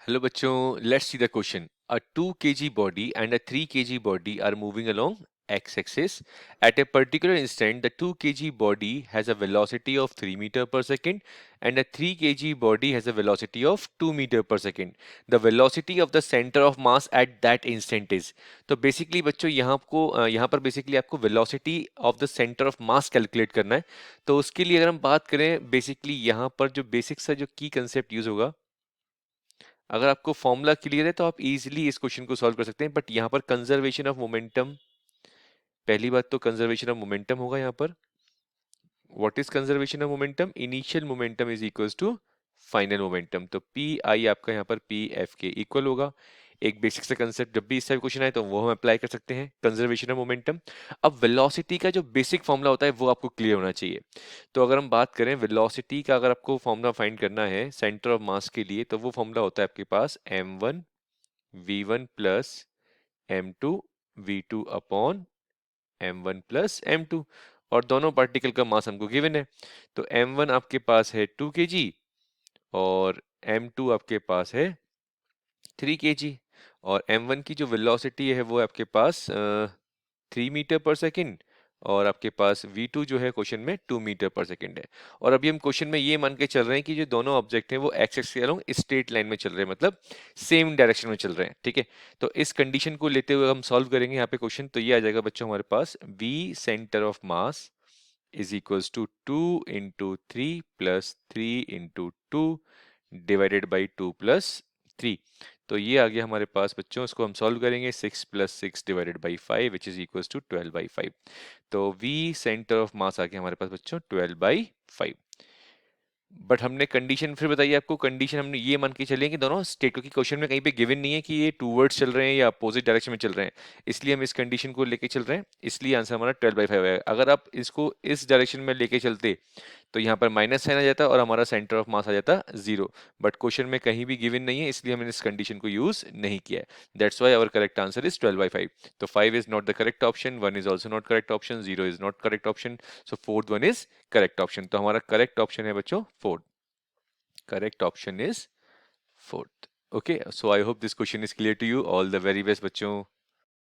Hello bachcho, let's see the question. A 2 kg body and a 3 kg body are moving along x-axis. At a particular instant, the 2 kg body has a velocity of 3 meter per second and a 3 kg body has a velocity of 2 meter per second. The velocity of the center of mass at that instant is. तो basically बच्चों यहाँ पर basically आपको velocity of the center of mass calculate करना है. तो उसके लिए अगर हम बात करें बेसिकली यहाँ पर जो बेसिक सा जो की कंसेप्ट यूज होगा, अगर आपको फॉर्मूला क्लियर है तो आप इजीली इस क्वेश्चन को सॉल्व कर सकते हैं. बट यहाँ पर कंजर्वेशन ऑफ मोमेंटम, पहली बात तो कंजर्वेशन ऑफ मोमेंटम होगा यहाँ पर. What is conservation of momentum? Initial momentum is equals to final momentum. तो पी आई आपका यहाँ पर पी एफ के इक्वल होगा. एक बेसिक सा कंसेप्ट जब भी इस टाइप क्वेश्चन आए तो वो हम अप्लाई कर सकते हैं, कंजर्वेशन ऑफ मोमेंटम. अब वेलोसिटी का जो बेसिक फॉर्मूला होता है वो आपको क्लियर होना चाहिए. तो अगर हम बात करें वेलोसिटी का, अगर आपको फॉर्मूला फाइंड करना है सेंटर ऑफ मास के लिए, तो वो फॉर्मूला होता है आपके पास m1 v1 plus m2 v2 upon m1 plus m2. और दोनों पार्टिकल का मास हमको गिवन है. तो m1 आपके पास है 2 kg और m2 आपके पास है 3 kg. और m1 की जो वेलोसिटी है वो आपके पास 3 मीटर पर सेकेंड और आपके पास v2 जो है क्वेश्चन में 2 मीटर पर सेकेंड है. और अभी हम क्वेश्चन में ये मान के चल रहे हैं कि जो दोनों ऑब्जेक्ट हैं वो एक्स एक्सिस के अलोंग स्ट्रेट लाइन में चल रहे हैं, मतलब सेम डायरेक्शन में चल रहे हैं. ठीक है, तो इस कंडीशन को लेते हुए हम सॉल्व करेंगे यहाँ पे क्वेश्चन. तो ये आ जाएगा बच्चों हमारे पास v centre of mass is equals to 2 into 3 plus 3 into 2 divided by 2 plus 3. तो ये आ गया हमारे पास बच्चों. इसको हम सॉल्व करेंगे. 6 plus 6 divided by 5 which is equals to 12 by 5. तो v सेंटर ऑफ मास आ गया हमारे पास बच्चों 12 बाई 5. बट हमने कंडीशन फिर बताइए आपको. कंडीशन हमने ये मान के चले कि दोनों स्टेट, क्योंकि क्वेश्चन में कहीं पे गिवन नहीं है कि ये टूवर्ड्स चल रहे हैं या अपोजिट डायरेक्शन में चल रहे हैं, इसलिए हम इस कंडीशन को लेके चल रहे हैं. इसलिए आंसर हमारा 12 बाई 5 है. अगर आप इसको इस डायरेक्शन में लेके चलते तो यहाँ पर माइनस साइन आ जाता और हमारा सेंटर ऑफ मास आ जाता 0. बट क्वेश्चन में कहीं भी गिवन नहीं है, इसलिए हमने इस कंडीशन को यूज नहीं किया है. That's why our correct answer is 12 by 5. तो 5 is not the correct option, 1 is also not correct option, 0 is not correct option. So fourth one is correct option. तो हमारा करेक्ट ऑप्शन है बच्चों fourth. Correct option is fourth. Okay, so I hope this question is clear to you. All the very best बच्चों.